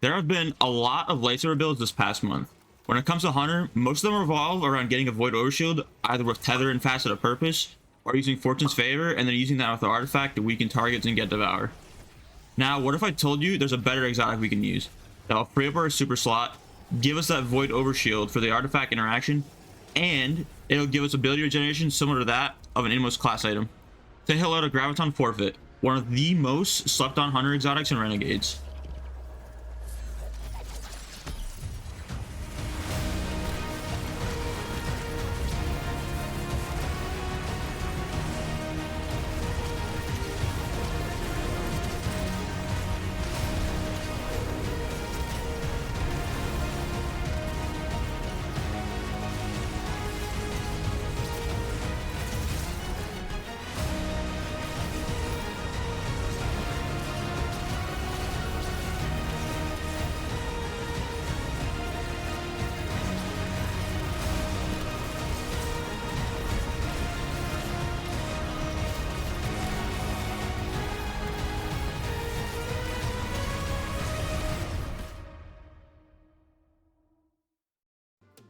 There have been a lot of lightsaber builds this past month. When it comes to Hunter, most of them revolve around getting a Void Overshield, either with Tether and Facet of Purpose, or using Fortune's Favor and then using that with the artifact to weaken targets and get Devour. Now, what if I told you there's a better exotic we can use that will free up our super slot, give us that Void Overshield for the artifact interaction, and it'll give us ability regeneration similar to that of an inmost class item? Say hello to Graviton Forfeit, one of the most slept on Hunter exotics in Renegades.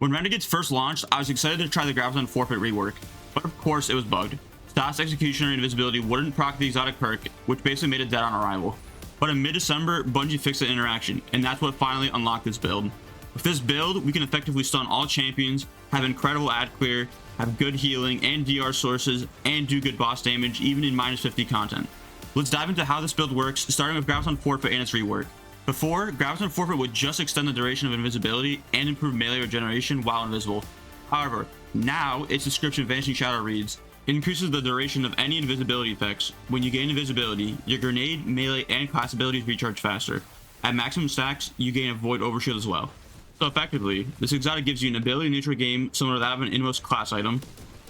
When Renegades first launched, I was excited to try the Graviton Forfeit rework, but of course it was bugged. Status Executioner and Invisibility wouldn't proc the exotic perk, which basically made it dead on arrival. But in mid-December, Bungie fixed the interaction, and that's what finally unlocked this build. With this build, we can effectively stun all champions, have incredible ad clear, have good healing and DR sources, and do good boss damage even in -50 content. Let's dive into how this build works, starting with Graviton Forfeit and its rework. Before, Graviton Forfeit would just extend the duration of invisibility and improve melee regeneration while invisible. However, now its description Vanishing Shadow reads, increases the duration of any invisibility effects. When you gain invisibility, your grenade, melee, and class abilities recharge faster. At maximum stacks, you gain a Void Overshield as well. So effectively, this exotic gives you an ability neutral game similar to that of an inmost class item,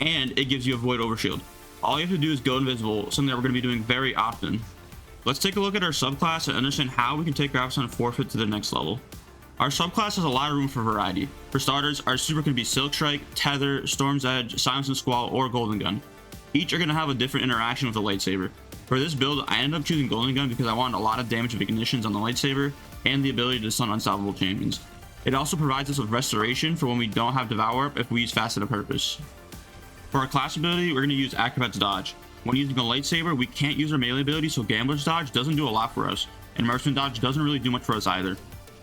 and it gives you a Void Overshield. All you have to do is go invisible, something that we're going to be doing very often. Let's take a look at our subclass and understand how we can take Graviton Forfeit to the next level. Our subclass has a lot of room for variety. For starters, our super can be Silk Strike, Tether, Storm's Edge, Silence and Squall, or Golden Gun. Each are going to have a different interaction with the lightsaber. For this build, I ended up choosing Golden Gun because I wanted a lot of damage of ignitions on the lightsaber and the ability to stun unstoppable champions. It also provides us with Restoration for when we don't have Devour up if we use Facet of Purpose. For our class ability, we're going to use Acrobat's Dodge. When using a lightsaber, we can't use our melee ability, so Gambler's Dodge doesn't do a lot for us, and Marksman Dodge doesn't really do much for us either.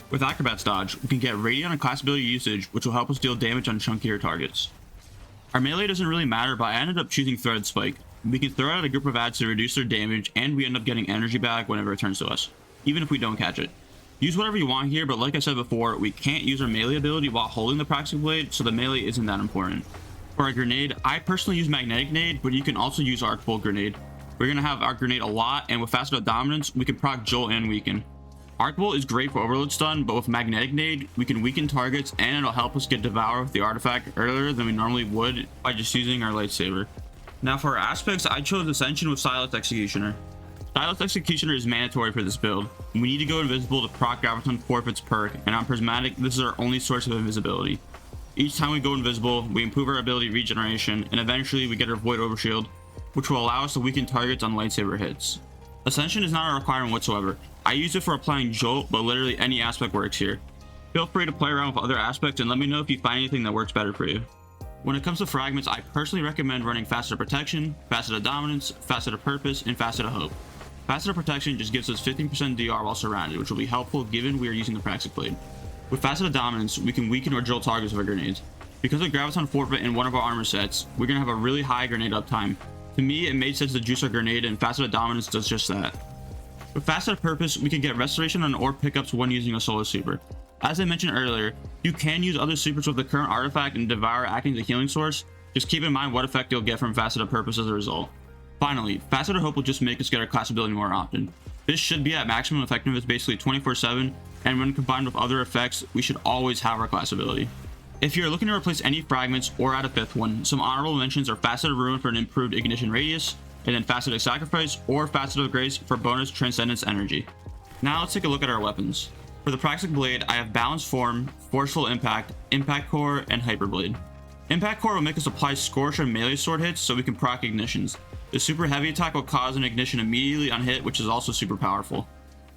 With Acrobat's Dodge, we can get Radiant and class ability usage, which will help us deal damage on chunkier targets. Our melee doesn't really matter, but I ended up choosing Thread Spike. We can throw out a group of ads to reduce their damage, and we end up getting energy back whenever it turns to us, even if we don't catch it. Use whatever you want here, but like I said before, we can't use our melee ability while holding the Praxic Blade, so the melee isn't that important. For our grenade, I personally use Magnetic Nade, but you can also use Arc Bolt Grenade. We're going to have our grenade a lot, and with Facet of Dominance, we can proc Jolt and Weaken. Arc Bolt is great for Overload Stun, but with Magnetic Nade, we can weaken targets, and it'll help us get Devour with the artifact earlier than we normally would by just using our lightsaber. Now for our aspects, I chose Ascension with Stylus Executioner. Stylus Executioner is mandatory for this build. We need to go invisible to proc Graviton Forfeit's perk, and on Prismatic, this is our only source of invisibility. Each time we go invisible, we improve our ability regeneration, and eventually we get our Void Overshield, which will allow us to weaken targets on lightsaber hits. Ascension is not a requirement whatsoever. I use it for applying Jolt, but literally any aspect works here. Feel free to play around with other aspects and let me know if you find anything that works better for you. When it comes to Fragments, I personally recommend running Facet of Protection, Facet of Dominance, Facet of Purpose, and Facet of Hope. Facet of Protection just gives us 15% DR while surrounded, which will be helpful given we are using the Praxic Blade. With Facet of Dominance, we can weaken or jolt targets with our grenades. Because of Graviton Forfeit in one of our armor sets, we're going to have a really high grenade uptime. To me, it made sense to juice our grenade, and Facet of Dominance does just that. With Facet of Purpose, we can get Restoration on orb pickups when using a solo super. As I mentioned earlier, you can use other supers with the current artifact and Devour acting as a healing source. Just keep in mind what effect you'll get from Facet of Purpose as a result. Finally, Facet of Hope will just make us get our class ability more often. This should be at maximum effectiveness basically 24/7, and when combined with other effects, we should always have our class ability. If you're looking to replace any fragments or add a fifth one, some honorable mentions are Facet of Ruin for an improved ignition radius, and then Facet of Sacrifice or Facet of Grace for bonus Transcendence energy. Now let's take a look at our weapons. For the Praxic Blade, I have Balanced Form, Forceful Impact, Impact Core, and Hyper Blade. Impact Core will make us apply Scorch and melee sword hits so we can proc ignitions. The super heavy attack will cause an ignition immediately on hit, which is also super powerful.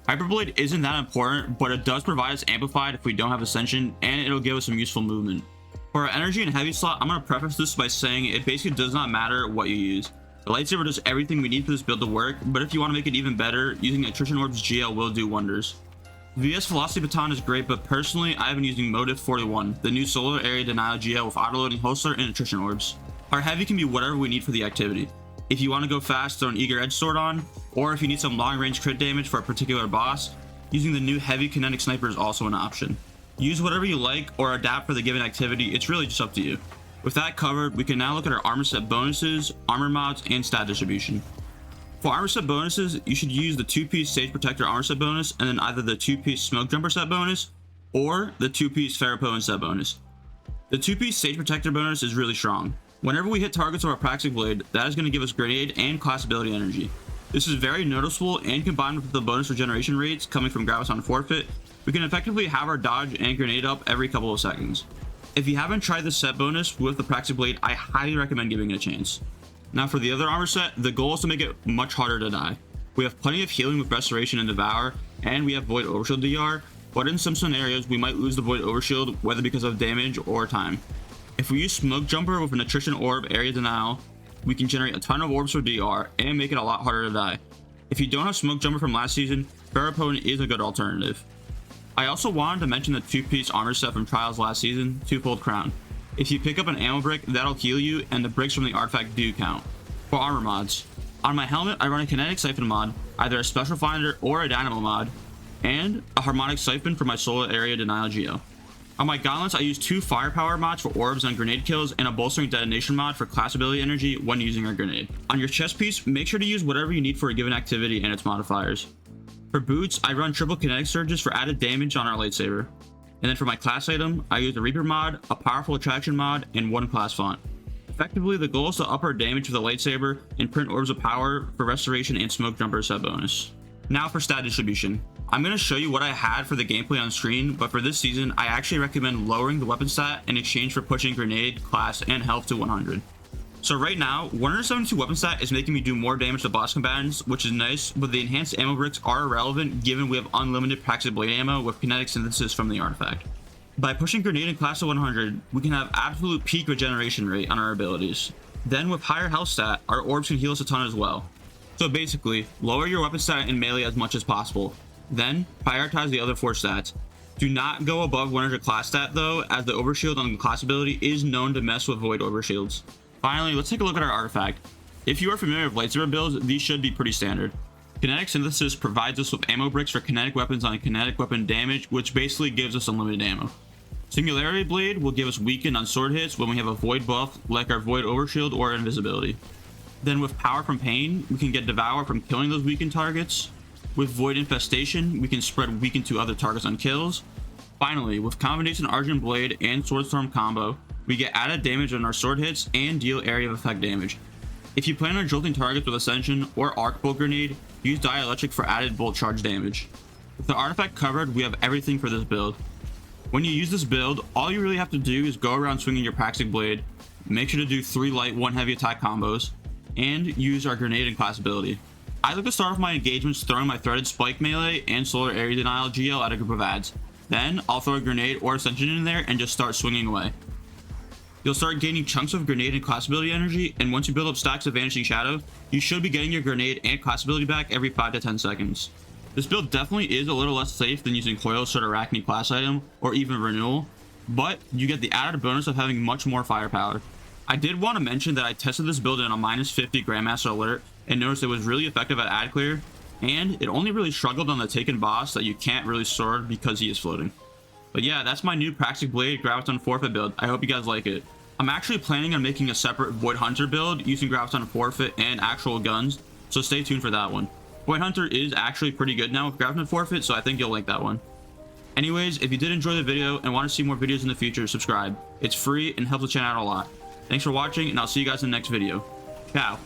Hyperblade isn't that important, but it does provide us amplified if we don't have Ascension, and it'll give us some useful movement. For our energy and heavy slot, I'm going to preface this by saying it basically does not matter what you use. The lightsaber does everything we need for this build to work, but if you want to make it even better, using Attrition Orbs GL will do wonders. VS Velocity Baton is great, but personally, I've been using Motive 41, the new Solar Area Denial GL with autoloading Holster and Attrition Orbs. Our heavy can be whatever we need for the activity. If you want to go fast, throw an Eager Edge Sword on, or if you need some long range crit damage for a particular boss, using the new heavy kinetic sniper is also an option. Use whatever you like or adapt for the given activity, it's really just up to you. With that covered, we can now look at our armor set bonuses, armor mods, and stat distribution. For armor set bonuses, you should use the 2-piece Sage Protector armor set bonus, and then either the 2-piece Smoke Jumper set bonus, or the 2-piece Ferropotent set bonus. The 2-piece Sage Protector bonus is really strong. Whenever we hit targets with our Praxic Blade, that is going to give us grenade and class ability energy. This is very noticeable, and combined with the bonus regeneration rates coming from Graviton Forfeit, we can effectively have our dodge and grenade up every couple of seconds. If you haven't tried this set bonus with the Praxic Blade, I highly recommend giving it a chance. Now for the other armor set, the goal is to make it much harder to die. We have plenty of healing with Restoration and Devour, and we have Void Overshield DR, but in some scenarios we might lose the Void Overshield, whether because of damage or time. If we use Smoke Jumper with an Attrition Orb Area Denial, we can generate a ton of orbs for DR and make it a lot harder to die. If you don't have Smoke Jumper from last season, Ferropotent is a good alternative. I also wanted to mention the 2-piece armor set from Trials last season, Twofold Crown. If you pick up an ammo brick, that'll heal you, and the bricks from the artifact do count. For armor mods, on my helmet I run a Kinetic Siphon mod, either a Special Finder or a Dynamo mod, and a Harmonic Siphon for my Solar Area Denial Geo. On my gauntlets I use 2 Firepower mods for orbs and grenade kills, and a Bolstering Detonation mod for class ability energy when using our grenade. On your chest piece, make sure to use whatever you need for a given activity and its modifiers. For boots, I run triple kinetic surges for added damage on our lightsaber. And then for my class item, I use a Reaper mod, a Powerful Attraction mod, and 1 class font. Effectively, the goal is to up our damage with the lightsaber and print Orbs of Power for Restoration and Smoke Jumper set bonus. Now for stat distribution. I'm going to show you what I had for the gameplay on screen, but for this season, I actually recommend lowering the weapon stat in exchange for pushing grenade, class, and health to 100. So right now, 172 weapon stat is making me do more damage to boss combatants, which is nice, but the enhanced ammo bricks are irrelevant given we have unlimited Praxic Blade ammo with kinetic synthesis from the artifact. By pushing grenade and class to 100, we can have absolute peak regeneration rate on our abilities. Then with higher health stat, our orbs can heal us a ton as well. So basically, lower your weapon stat in melee as much as possible. Then, prioritize the other 4 stats. Do not go above 100 class stat though, as the overshield on the class ability is known to mess with void overshields. Finally, let's take a look at our artifact. If you are familiar with lightsaber builds, these should be pretty standard. Kinetic Synthesis provides us with ammo bricks for kinetic weapons on kinetic weapon damage, which basically gives us unlimited ammo. Singularity Blade will give us weaken on sword hits when we have a void buff, like our void overshield or invisibility. Then with Power from Pain, we can get Devour from killing those weakened targets. With Void Infestation, we can spread weaken to other targets on kills. Finally, with Combination Argent Blade and Swordstorm combo, we get added damage on our sword hits and deal area of effect damage. If you plan on jolting targets with Ascension or Arc Bolt Grenade, use Dielectric for added bolt charge damage. With the artifact covered, we have everything for this build. When you use this build, all you really have to do is go around swinging your Praxic Blade, make sure to do 3 light, 1 heavy attack combos, and use our grenade and class ability. I like to start off my engagements throwing my Threaded Spike melee and Solar Area Denial GL at a group of ads. Then, I'll throw a grenade or Ascension in there and just start swinging away. You'll start gaining chunks of grenade and class ability energy, and once you build up stacks of Vanishing Shadow, you should be getting your grenade and class ability back every 5 to 10 seconds. This build definitely is a little less safe than using Hoyos or Arachne class item, or even Renewal, but you get the added bonus of having much more firepower. I did want to mention that I tested this build in a -50 Grandmaster alert, and noticed it was really effective at ad clear, and it only really struggled on the Taken boss that you can't really sword because he is floating. But yeah, that's my new Praxic Blade Graviton Forfeit build. I hope you guys like it. I'm actually planning on making a separate Void Hunter build using Graviton Forfeit and actual guns, so stay tuned for that one. Void Hunter is actually pretty good now with Graviton Forfeit, so I think you'll like that one. Anyways, if you did enjoy the video and want to see more videos in the future, subscribe. It's free and helps the channel out a lot. Thanks for watching, and I'll see you guys in the next video. Ciao.